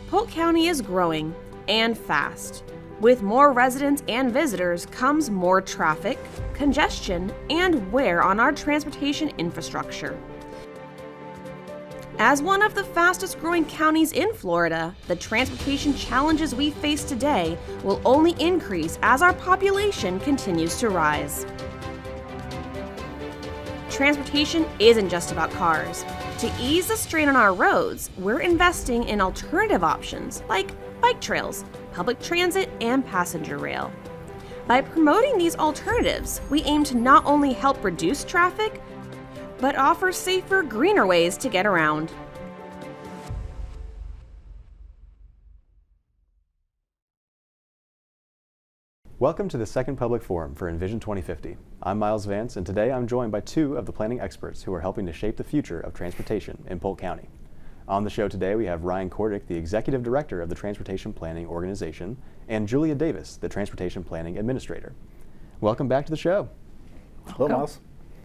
Polk County is growing, and fast. With more residents and visitors comes more traffic, congestion, and wear on our transportation infrastructure. As one of the fastest growing counties in Florida, the transportation challenges we face today will only increase as our population continues to rise. Transportation isn't just about cars. To ease the strain on our roads, we're investing in alternative options like bike trails, public transit, and passenger rail. By promoting these alternatives, we aim to not only help reduce traffic, but offer safer, greener ways to get around. Welcome to the second public forum for Envision 2050. I'm Miles Vance, and today I'm joined by two of the planning experts who are helping to shape the future of transportation in Polk County. On the show today, we have Ryan Kordick, the Executive Director of the Transportation Planning Organization, and Julia Davis, the Transportation Planning Administrator. Welcome back to the show. Hello, Miles.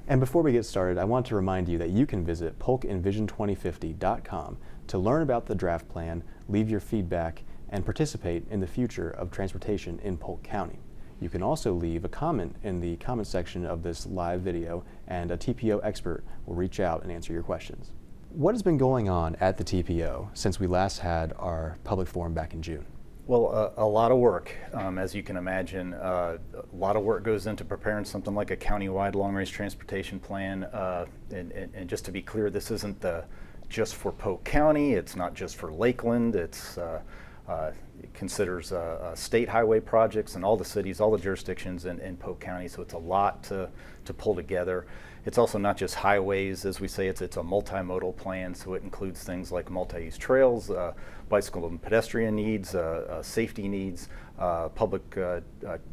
And before we get started, I want to remind you that you can visit polkenvision2050.com to learn about the draft plan, leave your feedback, and participate in the future of transportation in Polk County. You can also leave a comment in the comment section of this live video, and a TPO expert will reach out and answer your questions. What has been going on at the TPO since we last had our public forum back in June? Well, a lot of work, as you can imagine. A lot of work goes into preparing something like a countywide long-range transportation plan. And just to be clear, this isn't just for Polk County. It's not just for Lakeland. It considers state highway projects in all the cities, all the jurisdictions in Polk County. So it's a lot to pull together. It's also not just highways, as we say, it's a multimodal plan, so it includes things like multi-use trails, bicycle and pedestrian needs, safety needs, public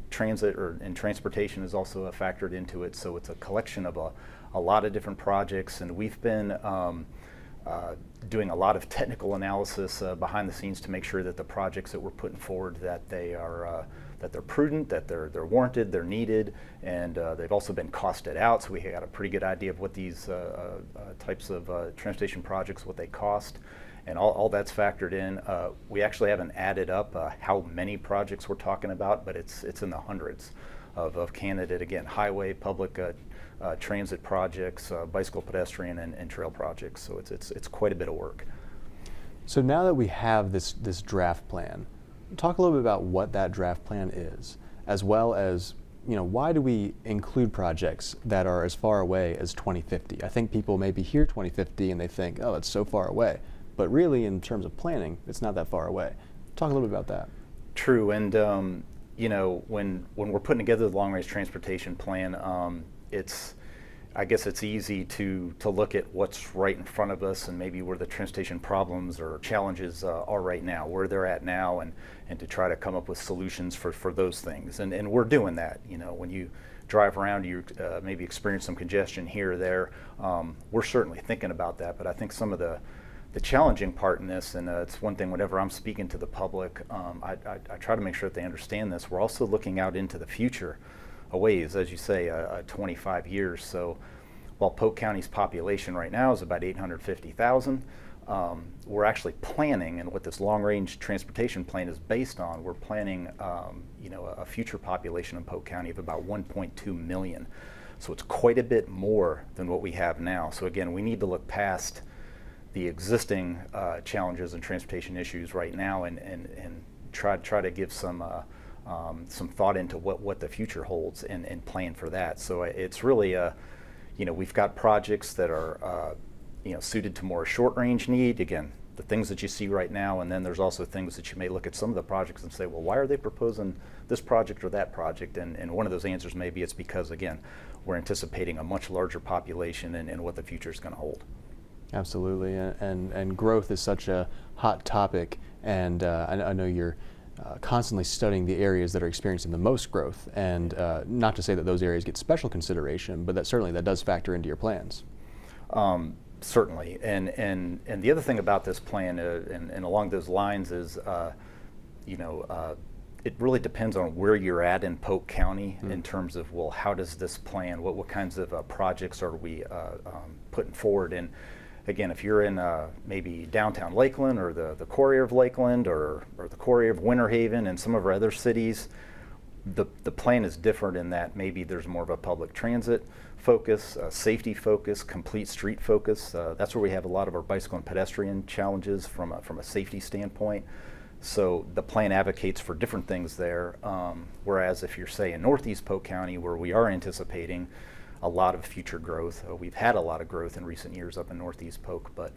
transit and transportation is also factored into it. So it's a collection of a lot of different projects, and we've been doing a lot of technical analysis behind the scenes to make sure that the projects that we're putting forward, that they're prudent, that they're warranted, they're needed, and they've also been costed out. So we got a pretty good idea of what these types of transportation projects, what they cost, and all that's factored in. We actually haven't added up how many projects we're talking about, but it's in the hundreds of candidate, again, highway, public transit projects, bicycle, pedestrian, and trail projects. So it's quite a bit of work. So now that we have this draft plan, talk a little bit about what that draft plan is, as well as, why do we include projects that are as far away as 2050? I think people maybe hear 2050 and they think, oh, it's so far away. But really, in terms of planning, it's not that far away. Talk a little bit about that. True, and when we're putting together the long-range transportation plan, I guess it's easy to look at what's right in front of us and maybe where the transportation problems or challenges are right now, where they're at now, and to try to come up with solutions for those things. And we're doing that. When you drive around, you maybe experience some congestion here or there. We're certainly thinking about that, but I think some of the challenging part in this, and it's one thing whenever I'm speaking to the public, I try to make sure that they understand this. We're also looking out into the future a ways, as you say, 25 years. So while Polk County's population right now is about 850,000, we're actually planning, and what this long-range transportation plan is based on, we're planning a future population in Polk County of about 1.2 million. So it's quite a bit more than what we have now. So again, we need to look past the existing challenges and transportation issues right now and try to give some thought into what the future holds and plan for that. So it's really we've got projects that are suited to more short-range need. Again, the things that you see right now, and then there's also things that you may look at some of the projects and say, well, why are they proposing this project or that project? And one of those answers may be it's because, again, we're anticipating a much larger population and what the future is going to hold. Absolutely, and growth is such a hot topic, and I know you're constantly studying the areas that are experiencing the most growth, and not to say that those areas get special consideration, but that certainly does factor into your plans. Certainly, and the other thing about this plan, and along those lines, is it really depends on where you're at in Polk County in terms of, well, how does this plan, what kinds of projects are we putting forward? And again, if you're in maybe downtown Lakeland or the core area of Lakeland or the core area of Winter Haven and some of our other cities, the plan is different in that maybe there's more of a public transit focus, safety focus, complete street focus. That's where we have a lot of our bicycle and pedestrian challenges from a safety standpoint. So the plan advocates for different things there, whereas if you're, say, in Northeast Polk County, where we are anticipating a lot of future growth, we've had a lot of growth in recent years up in Northeast Polk, but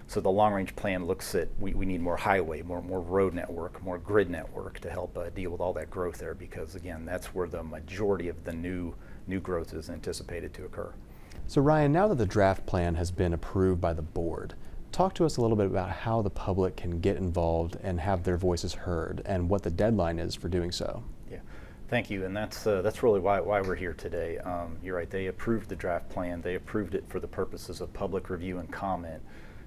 so the long-range plan looks at, we need more highway, more road network, more grid network to help deal with all that growth there, because again, that's where the majority of the new growth is anticipated to occur. So Ryan, now that the draft plan has been approved by the board, talk to us a little bit about how the public can get involved and have their voices heard, and what the deadline is for doing so. Yeah, thank you, and that's really why we're here today. You're right, they approved the draft plan. They approved it for the purposes of public review and comment.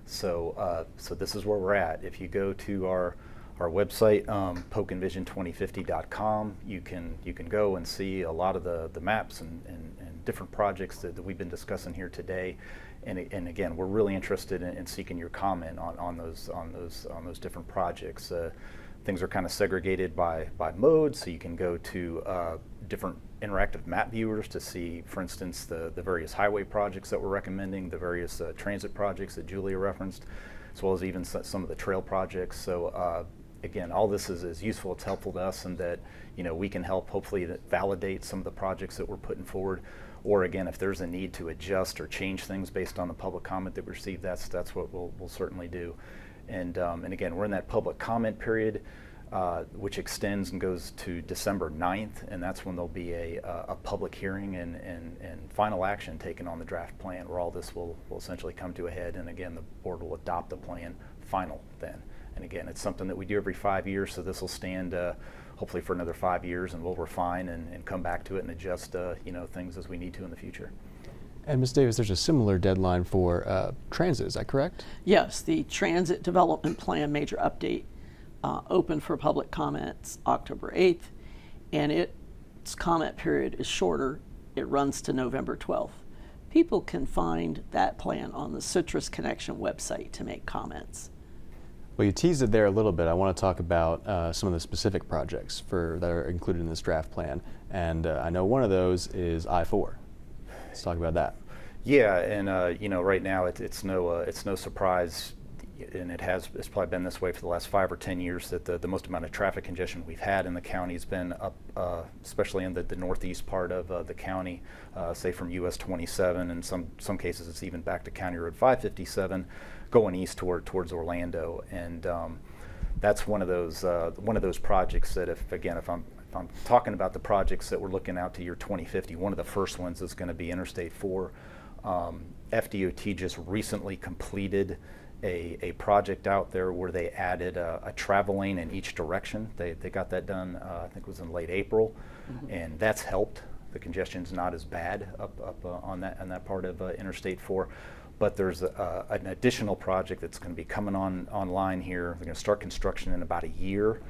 So this is where we're at. If you go to our website, polkenvision2050.com, you can go and see a lot of the maps and different projects that we've been discussing here today. And again, we're really interested in seeking your comment on those different projects. Things are kind of segregated by mode, so you can go to different interactive map viewers to see, for instance, the various highway projects that we're recommending, the various transit projects that Julia referenced, as well as even some of the trail projects. So again, all this is useful. It's helpful to us, and that we can help hopefully validate some of the projects that we're putting forward. Or again, if there's a need to adjust or change things based on the public comment that we receive, that's what we'll certainly do. And again, we're in that public comment period, which extends and goes to December 9th, and that's when there'll be a public hearing and final action taken on the draft plan, where all this will essentially come to a head. And again, the board will adopt the plan final then. And again, it's something that we do every 5 years, so this will stand hopefully for another 5 years, and we'll refine and come back to it and adjust things as we need to in the future. And Ms. Davis, there's a similar deadline for transit, is that correct? Yes, the Transit Development Plan Major Update open for public comments October 8th, and its comment period is shorter. It runs to November 12th. People can find that plan on the Citrus Connection website to make comments. Well, you teased it there a little bit. I want to talk about some of the specific projects that are included in this draft plan, and I know one of those is I-4. Let's talk about that. Yeah, and right now it's no surprise, and it's probably been this way for the last 5 or 10 years, that the most amount of traffic congestion we've had in the county has been up, especially in the northeast part of the county, say from US 27, and some cases it's even back to County Road 557, going east towards Orlando. And that's one of those projects that if I'm talking about the projects that we're looking out to year 2050, one of the first ones is going to be Interstate 4. FDOT just recently completed a project out there where they added a travel lane in each direction. They got that done, I think it was in late April, and that's helped. The congestion's not as bad up on that part of Interstate 4. But there's an additional project that's going to be coming online here. They're going to start construction in about a year,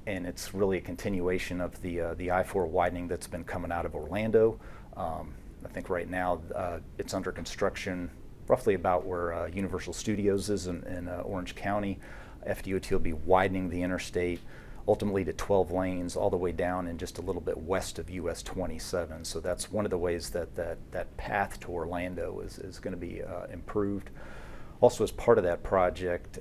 and it's really a continuation of the I-4 widening that's been coming out of Orlando. I think right now it's under construction roughly about where Universal Studios is in Orange County. FDOT will be widening the interstate ultimately to 12 lanes all the way down and just a little bit west of US 27. So that's one of the ways that path to Orlando is going to be improved. Also, as part of that project,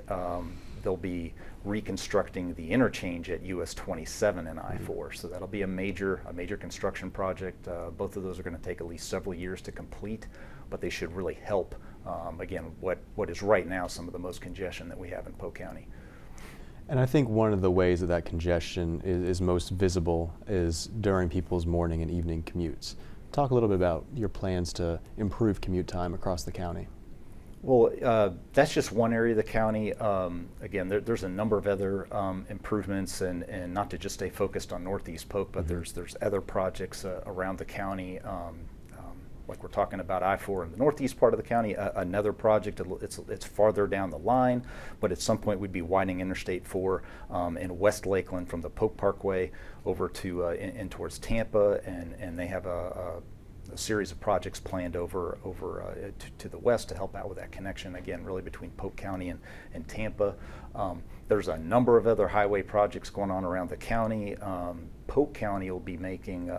they'll be reconstructing the interchange at US 27 and I-4. So that'll be a major construction project. Both of those are going to take at least several years to complete, but they should really help, again, what is right now some of the most congestion that we have in Polk County. And I think one of the ways that congestion is most visible is during people's morning and evening commutes. Talk a little bit about your plans to improve commute time across the county. Well, that's just one area of the county. Again, there's a number of other improvements, and not to just stay focused on Northeast Polk, but there's other projects around the county. Like we're talking about I-4 in the northeast part of the county, another project, it's farther down the line, but at some point we'd be widening Interstate 4 in West Lakeland from the Polk Parkway over to in towards Tampa, and they have a series of projects planned over to the west to help out with that connection, again, really between Polk County and Tampa. There's a number of other highway projects going on around the county. Polk County will be making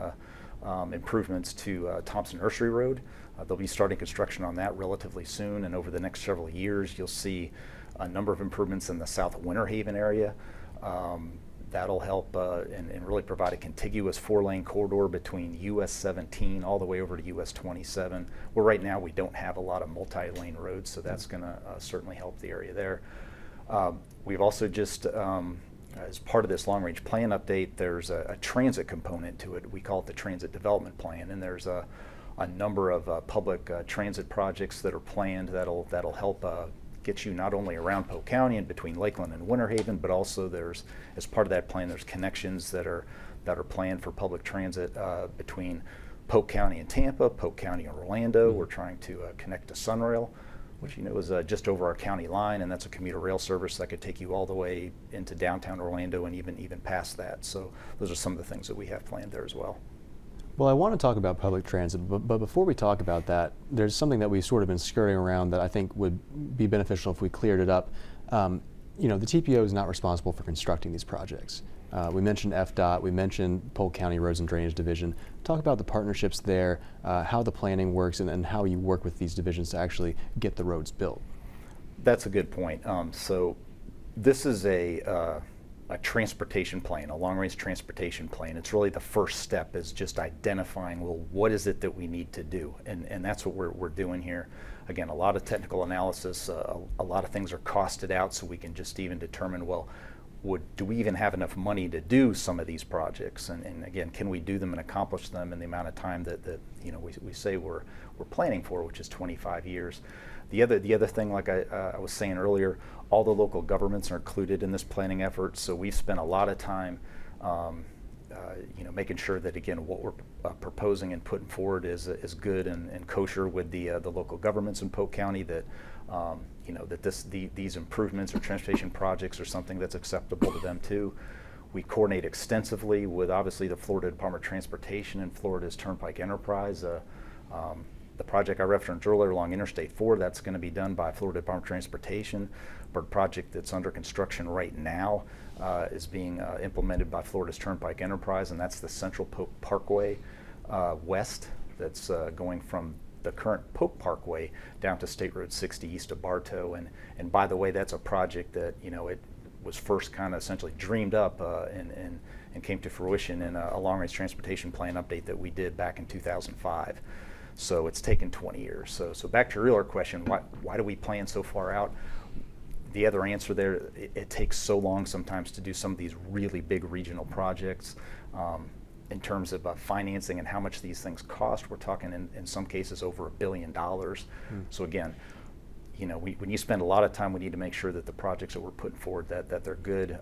improvements to Thompson Nursery Road. They'll be starting construction on that relatively soon, and over the next several years you'll see a number of improvements in the South Winter Haven area. That'll help and really provide a contiguous 4-lane corridor between US 17 all the way over to US 27, where right now we don't have a lot of multi-lane roads, so that's going to certainly help the area there. We've also just, as part of this long-range plan update, there's a transit component to it. We call it the Transit Development Plan, and there's a number of public transit projects that are planned that'll help get you not only around Polk County and between Lakeland and Winter Haven, but also there's, as part of that plan, there's connections that are planned for public transit between Polk County and Tampa, Polk County and Orlando. We're trying to connect to Sunrail, which is just over our county line, and that's a commuter rail service that could take you all the way into downtown Orlando and even past that. So those are some of the things that we have planned there as well. Well, I want to talk about public transit, but before we talk about that, there's something that we've sort of been skirting around that I think would be beneficial if we cleared it up. The TPO is not responsible for constructing these projects. We mentioned FDOT, we mentioned Polk County Roads and Drainage Division. Talk about the partnerships there, how the planning works, and how you work with these divisions to actually get the roads built. That's a good point. So this is a transportation plan, a long-range transportation plan. It's really the first step, is just identifying, well, what is it that we need to do? And that's what we're doing here. Again, a lot of technical analysis, a lot of things are costed out, so we can just even determine, well, do we even have enough money to do some of these projects? And again, can we do them and accomplish them in the amount of time that we say we're planning for, which is 25 years. The other thing, like I was saying earlier, all the local governments are included in this planning effort, so we've spent a lot of time making sure that, again, what we're proposing and putting forward is good and kosher with the local governments in Polk County, that these improvements or transportation projects are something that's acceptable to them too. We coordinate extensively with, obviously, the Florida Department of Transportation and Florida's Turnpike Enterprise. The project I referenced earlier along Interstate 4, that's going to be done by Florida Department of Transportation, but a project that's under construction right now is being implemented by Florida's Turnpike Enterprise, and that's the Central Polk Parkway West, that's going from the current Polk Parkway down to State Road 60 east of Bartow. And by the way, that's a project that, it was first kind of essentially dreamed up and came to fruition in a long-range transportation plan update that we did back in 2005. So it's taken 20 years. So back to your earlier question, why do we plan so far out? The other answer there, it takes so long sometimes to do some of these really big regional projects. In terms of financing and how much these things cost, we're talking in some cases over $1 billion. So again, when you spend a lot of time, we need to make sure that the projects that we're putting forward, that they're good,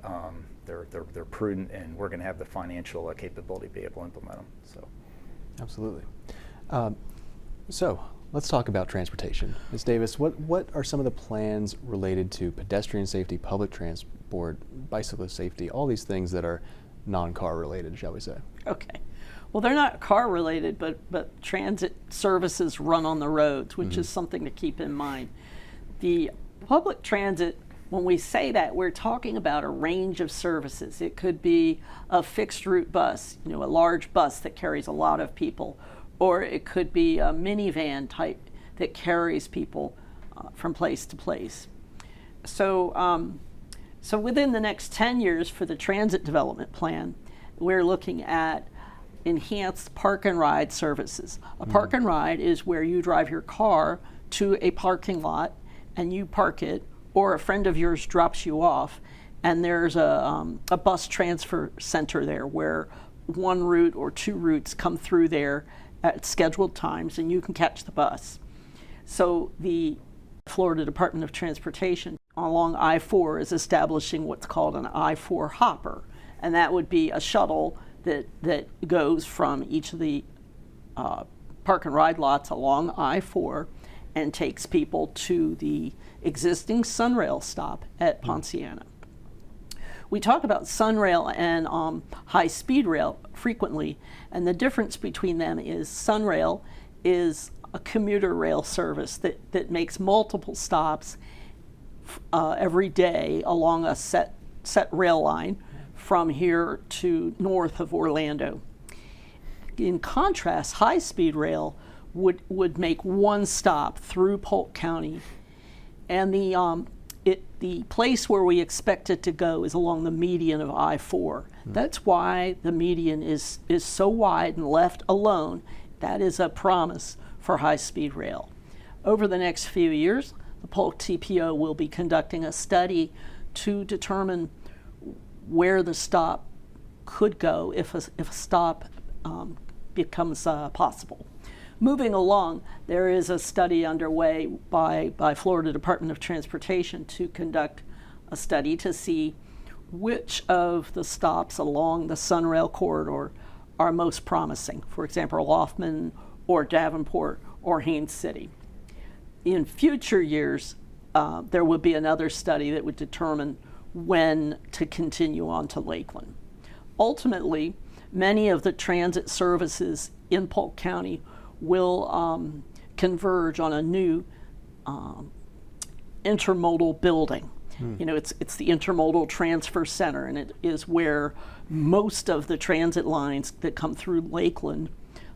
they're prudent, and we're going to have the financial capability to be able to implement them. So, absolutely. So let's talk about transportation. Ms. Davis, what are some of the plans related to pedestrian safety, public transport, bicyclist safety, all these things that are non-car related, shall we say? Okay. Well, they're not car related, but transit services run on the roads, which is something to keep in mind. The public transit, when we say that, we're talking about a range of services. It could be a fixed route bus, a large bus that carries a lot of people, or it could be a minivan type that carries people from place to place. So within the next 10 years for the transit development plan, we're looking at enhanced park and ride services. A park and ride is where you drive your car to a parking lot and you park it, or a friend of yours drops you off, and there's a bus transfer center there where one route or two routes come through there at scheduled times and you can catch the bus. So the Florida Department of Transportation along I-4 is establishing what's called an I-4 hopper, and that would be a shuttle that goes from each of the park and ride lots along I-4 and takes people to the existing Sunrail stop at Ponciana. We talk about Sunrail and high-speed rail frequently, and the difference between them is Sunrail is a commuter rail service that makes multiple stops every day along a set rail line from here to north of Orlando. In contrast, high-speed rail would make one stop through Polk County, and the place where we expect it to go is along the median of I-4. That's why the median is so wide and left alone. That is a promise for high-speed rail. Over the next few years, the Polk TPO will be conducting a study to determine where the stop could go if a stop becomes possible. Moving along, there is a study underway by Florida Department of Transportation to conduct a study to see which of the stops along the Sunrail corridor are most promising. For example, Laughman or Davenport or Haines City. In future years, there would be another study that would determine when to continue on to Lakeland. Ultimately, many of the transit services in Polk County will converge on a new intermodal building. You know, it's the Intermodal Transfer Center, and it is where most of the transit lines that come through Lakeland,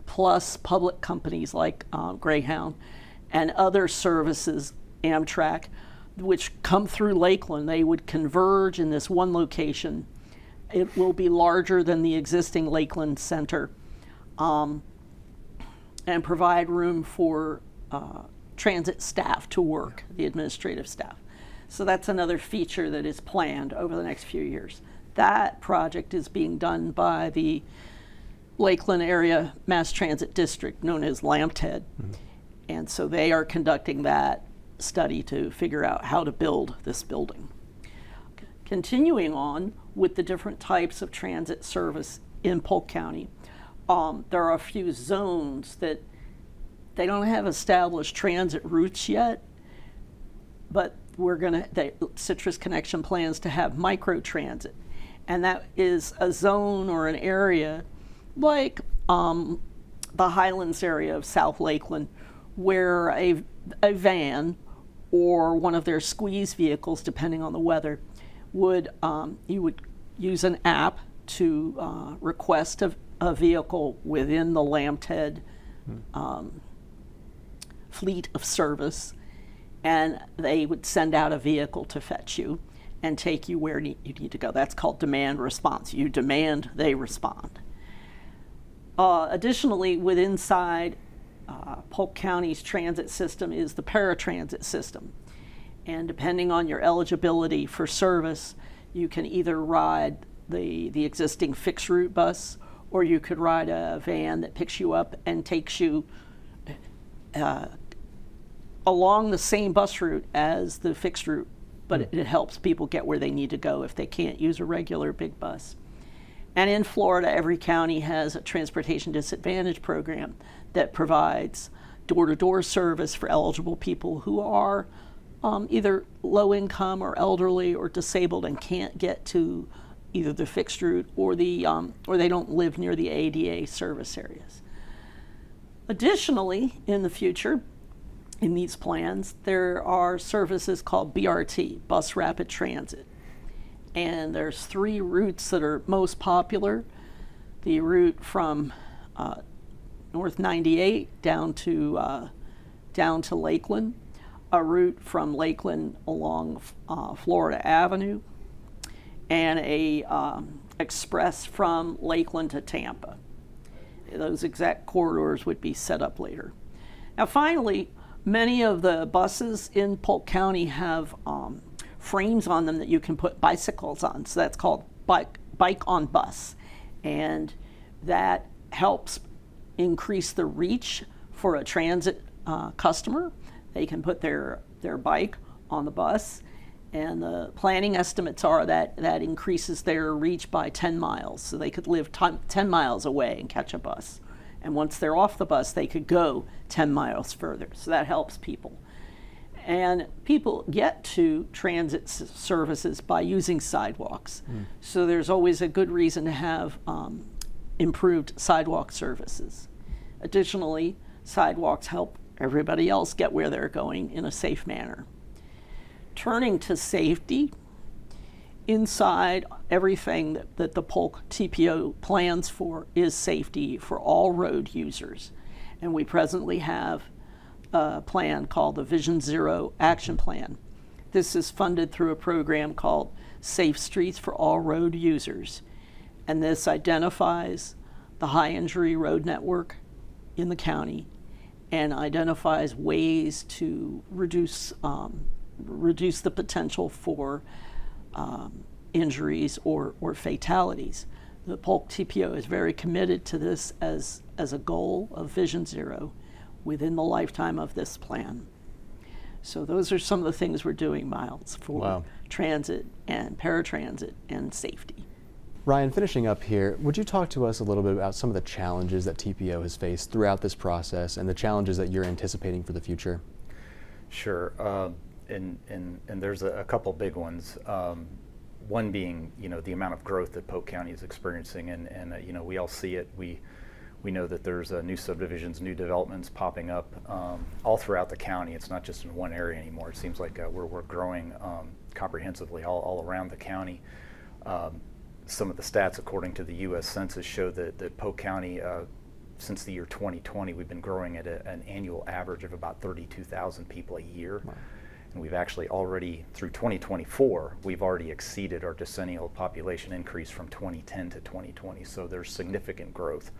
plus public companies like Greyhound and other services, Amtrak, which come through Lakeland, they would converge in this one location. It will be larger than the existing Lakeland Center, and provide room for transit staff to work, the administrative staff. So that's another feature that is planned over the next few years. That project is being done by the Lakeland Area Mass Transit District, known as LAMTED. And so they are conducting that study to figure out how to build this building. Continuing on with the different types of transit service in Polk County, there are a few zones that they don't have established transit routes yet, but Citrus Connection plans to have micro-transit. And that is a zone or an area like the Highlands area of South Lakeland, where a van or one of their squeeze vehicles, depending on the weather, you would use an app to request a vehicle within the LAMTED fleet of service, and they would send out a vehicle to fetch you and take you where you need to go. That's called demand response. You demand, they respond. Additionally, inside Polk County's transit system is the paratransit system. And depending on your eligibility for service, you can either ride the existing fixed route bus, or you could ride a van that picks you up and takes you along the same bus route as the fixed route, but it helps people get where they need to go if they can't use a regular big bus. And in Florida, every county has a transportation disadvantage program that provides door-to-door service for eligible people who are either low income or elderly or disabled and can't get to either the fixed route or they don't live near the ADA service areas. Additionally, in the future, in these plans, there are services called BRT, Bus Rapid Transit. And there's 3 routes that are most popular. The route from North 98 down to Lakeland, a route from Lakeland along Florida Avenue, and a express from Lakeland to Tampa. Those exact corridors would be set up later. Now finally, many of the buses in Polk County have frames on them that you can put bicycles on. So that's called bike on bus. And that helps increase the reach for a transit customer. They can put their bike on the bus, and the planning estimates are that increases their reach by 10 miles. So they could live 10 miles away and catch a bus. And once they're off the bus, they could go 10 miles further. So that helps people. And people get to transit services by using sidewalks. So there's always a good reason to have improved sidewalk services. Additionally, Sidewalks help everybody else get where they're going in a safe manner. Turning to safety, inside everything that the Polk TPO plans for is safety for all road users. And we presently have a plan called the Vision Zero Action Plan. This is funded through a program called Safe Streets for All Road Users. And this identifies the high injury road network in the county and identifies ways to reduce the potential for injuries or fatalities. The Polk TPO is very committed to this as a goal of Vision Zero within the lifetime of this plan. So those are some of the things we're doing, Miles, for transit and paratransit and safety. Ryan, finishing up here, would you talk to us a little bit about some of the challenges that TPO has faced throughout this process and the challenges that you're anticipating for the future? Sure, and there's a couple big ones. One being, the amount of growth that Polk County is experiencing, and we all see it. We know that there's new subdivisions, new developments popping up all throughout the county. It's not just in one area anymore. It seems like we're growing comprehensively all around the county. Some of the stats, according to the U.S. Census, show that Polk County, since the year 2020, we've been growing at an annual average of about 32,000 people a year. Wow. And we've actually already, through 2024, we've already exceeded our decennial population increase from 2010 to 2020. So there's significant growth.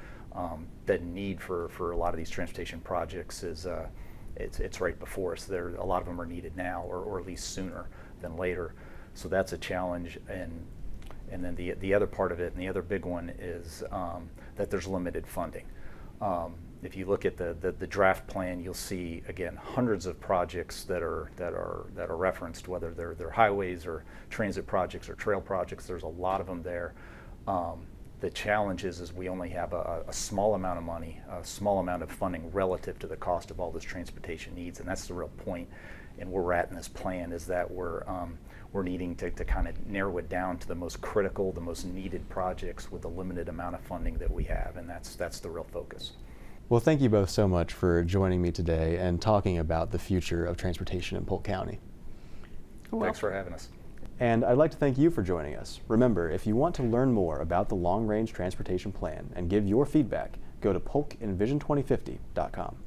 That need for a lot of these transportation projects is it's right before us. A lot of them are needed now, or at least sooner than later. So that's a challenge. And then the other part of it, and the other big one, is that there's limited funding. If you look at the draft plan, you'll see again hundreds of projects that are referenced, whether they're highways or transit projects or trail projects. There's a lot of them there. The challenge is we only have a small amount of money, a small amount of funding relative to the cost of all this transportation needs, and that's the real point. And where we're at in this plan is that we're needing to kind of narrow it down to the most critical, the most needed projects with the limited amount of funding that we have, and that's the real focus. Well, thank you both so much for joining me today and talking about the future of transportation in Polk County. Thanks for having us. And I'd like to thank you for joining us. Remember, if you want to learn more about the Long Range Transportation Plan and give your feedback, go to polkenvision2050.com.